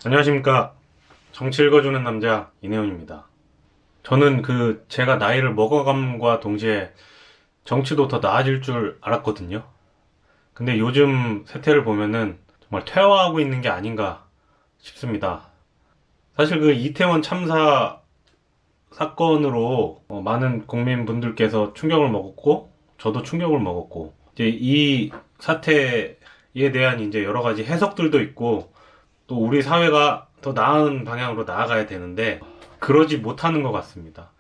안녕하십니까. 정치 읽어주는 남자 이내훈입니다. 저는 제가 나이를 먹어감과 동시에 정치도 더 나아질 줄 알았거든요. 근데 요즘 세태를 보면은 정말 퇴화하고 있는 게 아닌가 싶습니다. 사실 이태원 참사 사건으로 많은 국민분들께서 충격을 먹었고, 저도 충격을 먹었고, 이제 이 사태에 대한 이제 여러 가지 해석들도 있고, 또 우리 사회가 더 나은 방향으로 나아가야 되는데 그러지 못하는 것 같습니다.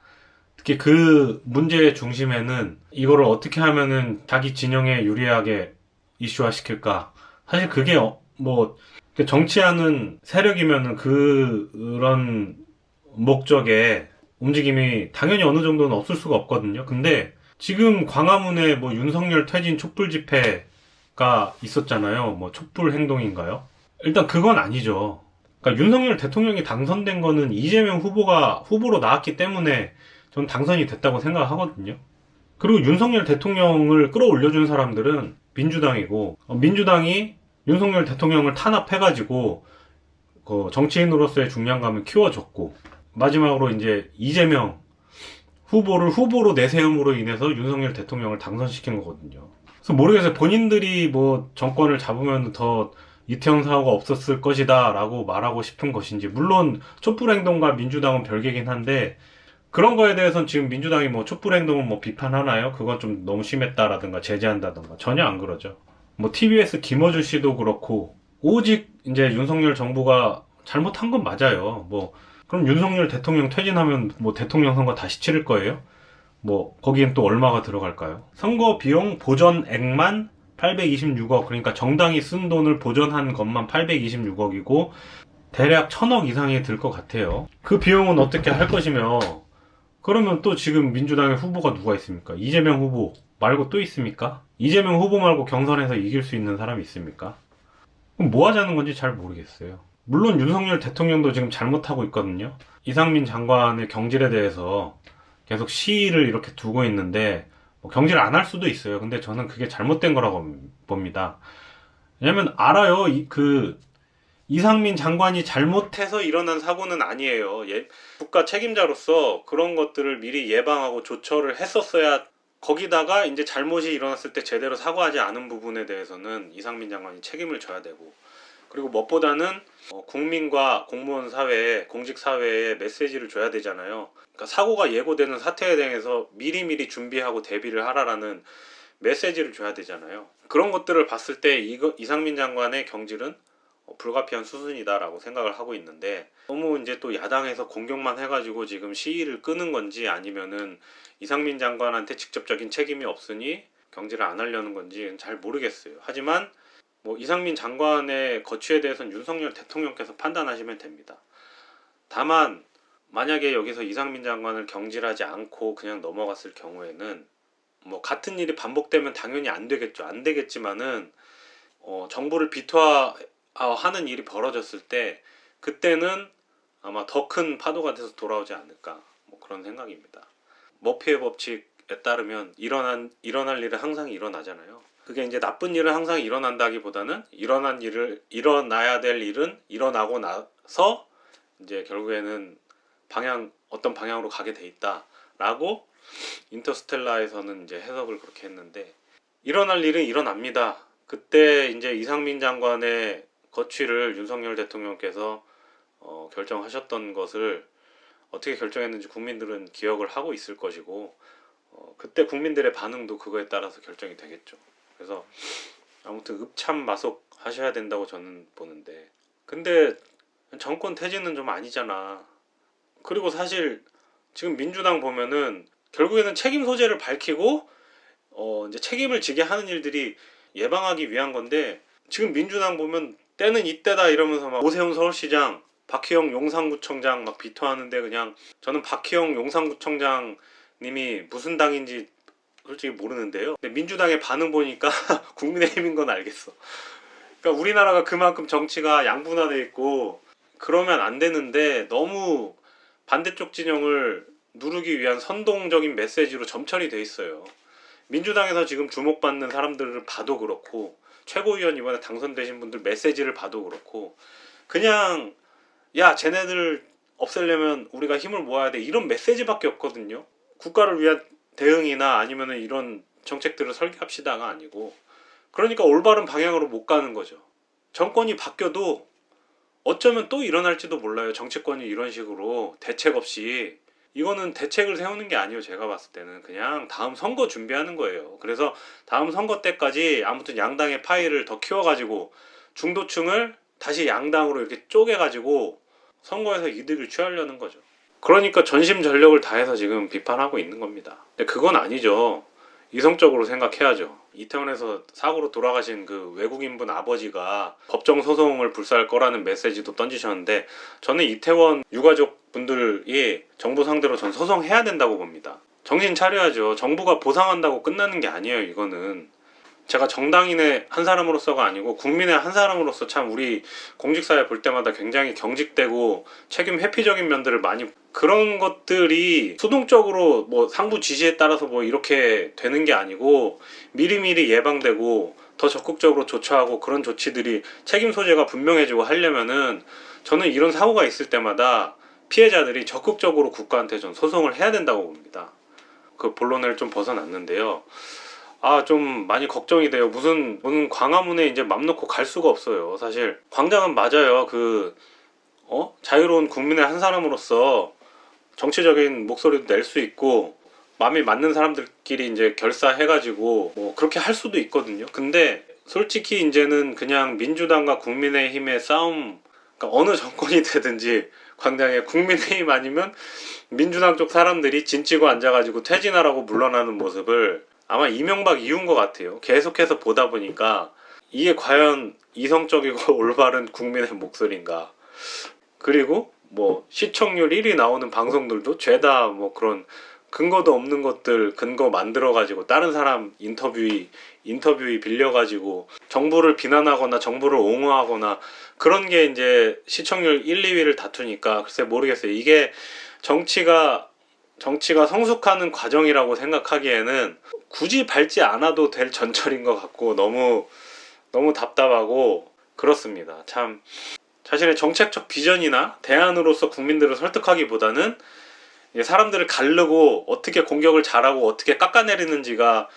특히 그 문제의 중심에는 이거를 어떻게 하면은 자기 진영에 유리하게 이슈화 시킬까. 사실 그게 정치하는 세력이면은 그런 목적에 움직임이 당연히 어느 정도는 없을 수가 없거든요. 근데 지금 광화문에 윤석열 퇴진 촛불 집회가 있었잖아요. 촛불 행동인가요? 일단 그건 아니죠. 그러니까 윤석열 대통령이 당선된 거는 이재명 후보가 후보로 나왔기 때문에 전 당선이 됐다고 생각하거든요. 그리고 윤석열 대통령을 끌어올려준 사람들은 민주당이고, 민주당이 윤석열 대통령을 탄압해가지고 정치인으로서의 중량감을 키워줬고, 마지막으로 이제 이재명 후보를 후보로 내세움으로 인해서 윤석열 대통령을 당선시킨 거거든요. 그래서 모르겠어요. 본인들이 정권을 잡으면 더 이태원 사고가 없었을 것이다 라고 말하고 싶은 것인지. 물론 촛불행동과 민주당은 별개긴 한데, 그런 거에 대해서는 지금 민주당이 촛불행동을 비판하나요? 그건 좀 너무 심했다라든가 제재한다든가 전혀 안 그러죠. TBS 김어준 씨도 그렇고, 오직 이제 윤석열 정부가 잘못한 건 맞아요. 그럼 윤석열 대통령 퇴진하면 대통령 선거 다시 치를 거예요? 거기엔 또 얼마가 들어갈까요? 선거 비용 보전액만 826억, 그러니까 정당이 쓴 돈을 보전한 것만 826억이고, 대략 1000억 이상이 들 것 같아요. 그 비용은 어떻게 할 것이며, 그러면 또 지금 민주당의 후보가 누가 있습니까? 이재명 후보 말고 또 있습니까? 이재명 후보 말고 경선에서 이길 수 있는 사람이 있습니까? 그럼 뭐 하자는 건지 잘 모르겠어요. 물론 윤석열 대통령도 지금 잘못하고 있거든요. 이상민 장관의 경질에 대해서 계속 시위를 이렇게 두고 있는데 경질 안 할 수도 있어요. 근데 저는 그게 잘못된 거라고 봅니다. 왜냐면 알아요. 이상민 장관이 잘못해서 일어난 사고는 아니에요. 국가 책임자로서 그런 것들을 미리 예방하고 조처를 했었어야, 거기다가 이제 잘못이 일어났을 때 제대로 사과하지 않은 부분에 대해서는 이상민 장관이 책임을 져야 되고, 그리고 무엇보다는 국민과 공무원 사회에, 공직 사회에 메시지를 줘야 되잖아요. 그러니까 사고가 예고되는 사태에 대해서 미리미리 준비하고 대비를 하라라는 메시지를 줘야 되잖아요. 그런 것들을 봤을 때 이상민 장관의 경질은 불가피한 수순이다라고 생각을 하고 있는데, 너무 이제 또 야당에서 공격만 해가지고 지금 시위를 끄는 건지, 아니면은 이상민 장관한테 직접적인 책임이 없으니 경질을 안 하려는 건지 잘 모르겠어요. 하지만 이상민 장관의 거취에 대해서는 윤석열 대통령께서 판단하시면 됩니다. 다만 만약에 여기서 이상민 장관을 경질하지 않고 그냥 넘어갔을 경우에는 같은 일이 반복되면 당연히 안 되겠죠. 안 되겠지만은 정부를 비토하는 일이 벌어졌을 때 그때는 아마 더 큰 파도가 돼서 돌아오지 않을까, 그런 생각입니다. 머피의 법칙에 따르면 일어날 일은 항상 일어나잖아요. 그게 이제 나쁜 일은 항상 일어난다기보다는 일어나야 될 일은 일어나고 나서 이제 결국에는 어떤 방향으로 가게 돼 있다라고 인터스텔라에서는 이제 해석을 그렇게 했는데, 일어날 일은 일어납니다. 그때 이제 이상민 장관의 거취를 윤석열 대통령께서 결정하셨던 것을 어떻게 결정했는지 국민들은 기억을 하고 있을 것이고, 그때 국민들의 반응도 그거에 따라서 결정이 되겠죠. 그래서 아무튼 읍참마속 하셔야 된다고 저는 보는데, 근데 정권 퇴진은 좀 아니잖아. 그리고 사실 지금 민주당 보면은 결국에는 책임 소재를 밝히고 이제 책임을 지게 하는 일들이 예방하기 위한 건데, 지금 민주당 보면 때는 이때다 이러면서 막 오세훈 서울시장, 박희영 용산구청장 막 비토하는데, 그냥 저는 박희영 용산구청장님이 무슨 당인지 솔직히 모르는데요. 근데 민주당의 반응 보니까 국민의힘인 건 알겠어. 그러니까 우리나라가 그만큼 정치가 양분화돼 있고 그러면 안 되는데, 너무 반대쪽 진영을 누르기 위한 선동적인 메시지로 점철이 돼 있어요. 민주당에서 지금 주목받는 사람들을 봐도 그렇고, 최고위원 이번에 당선되신 분들 메시지를 봐도 그렇고, 그냥 야, 쟤네들 없애려면 우리가 힘을 모아야 돼. 이런 메시지밖에 없거든요. 국가를 위한 대응이나 아니면은 이런 정책들을 설계합시다가 아니고, 그러니까 올바른 방향으로 못 가는 거죠. 정권이 바뀌어도 어쩌면 또 일어날지도 몰라요. 정치권이 이런 식으로 대책 없이. 이거는 대책을 세우는 게 아니에요. 제가 봤을 때는 그냥 다음 선거 준비하는 거예요. 그래서 다음 선거 때까지 아무튼 양당의 파이를 더 키워가지고 중도층을 다시 양당으로 이렇게 쪼개가지고 선거에서 이득을 취하려는 거죠. 그러니까 전심전력을 다해서 지금 비판하고 있는 겁니다. 근데 그건 아니죠. 이성적으로 생각해야죠. 이태원에서 사고로 돌아가신 그 외국인분 아버지가 법정 소송을 불사할 거라는 메시지도 던지셨는데, 저는 이태원 유가족 분들이 정부 상대로 전 소송해야 된다고 봅니다. 정신 차려야죠. 정부가 보상한다고 끝나는 게 아니에요. 이거는 제가 정당인의 한 사람으로서가 아니고 국민의 한 사람으로서 참 우리 공직사회 볼 때마다 굉장히 경직되고 책임 회피적인 면들을 많이, 그런 것들이 수동적으로 뭐 상부 지시에 따라서 뭐 이렇게 되는 게 아니고 미리미리 예방되고 더 적극적으로 조처하고 그런 조치들이 책임 소재가 분명해지고 하려면은, 저는 이런 사고가 있을 때마다 피해자들이 적극적으로 국가한테 좀 소송을 해야 된다고 봅니다. 그 본론을 좀 벗어났는데요. 좀 많이 걱정이 돼요. 무슨 광화문에 이제 맘 놓고 갈 수가 없어요. 사실 광장은 맞아요. 자유로운 국민의 한 사람으로서 정치적인 목소리도 낼 수 있고 마음이 맞는 사람들끼리 이제 결사해가지고 뭐 그렇게 할 수도 있거든요. 근데 솔직히 이제는 그냥 민주당과 국민의힘의 싸움, 그러니까 어느 정권이 되든지 광장에 국민의힘 아니면 민주당 쪽 사람들이 진치고 앉아가지고 퇴진하라고 물러나는 모습을 아마 이명박 이후인 것 같아요. 계속해서 보다 보니까 이게 과연 이성적이고 올바른 국민의 목소리인가. 그리고 뭐 시청률 1위 나오는 방송들도 죄다 뭐 그런 근거도 없는 것들 근거 만들어가지고 다른 사람 인터뷰 빌려가지고 정부를 비난하거나 정부를 옹호하거나 그런 게 이제 시청률 1, 2위를 다투니까 글쎄 모르겠어요. 이게 정치가 성숙하는 과정이라고 생각하기에는 굳이 밟지 않아도 될 전철인 것 같고 너무 답답하고 그렇습니다. 참 자신의 정책적 비전이나 대안으로서 국민들을 설득하기보다는 사람들을 가르고 어떻게 공격을 잘하고 어떻게 깎아내리는지가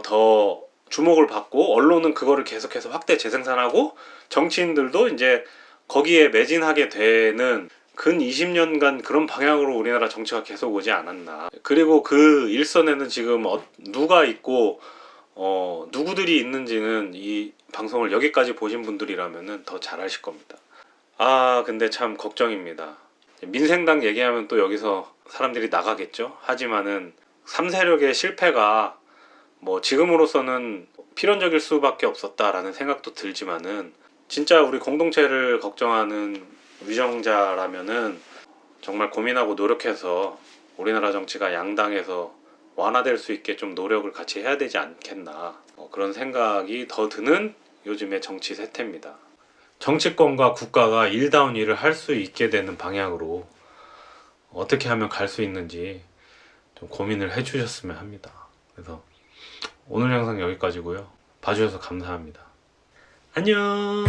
더 주목을 받고, 언론은 그거를 계속해서 확대 재생산하고 정치인들도 이제 거기에 매진하게 되는 근 20년간 그런 방향으로 우리나라 정치가 계속 오지 않았나. 그리고 그 일선에는 지금 누가 있고 누구들이 있는지는 이 방송을 여기까지 보신 분들이라면 더 잘 아실 겁니다. 근데 참 걱정입니다. 민생당 얘기하면 또 여기서 사람들이 나가겠죠. 하지만은 3세력의 실패가 뭐 지금으로서는 필연적일 수밖에 없었다라는 생각도 들지만은, 진짜 우리 공동체를 걱정하는 위정자라면은 정말 고민하고 노력해서 우리나라 정치가 양당에서 완화될 수 있게 좀 노력을 같이 해야 되지 않겠나, 그런 생각이 더 드는 요즘의 정치 세태입니다. 정치권과 국가가 일다운 일을 할 수 있게 되는 방향으로 어떻게 하면 갈 수 있는지 좀 고민을 해주셨으면 합니다. 그래서 오늘 영상 여기까지고요. 봐주셔서 감사합니다. 안녕.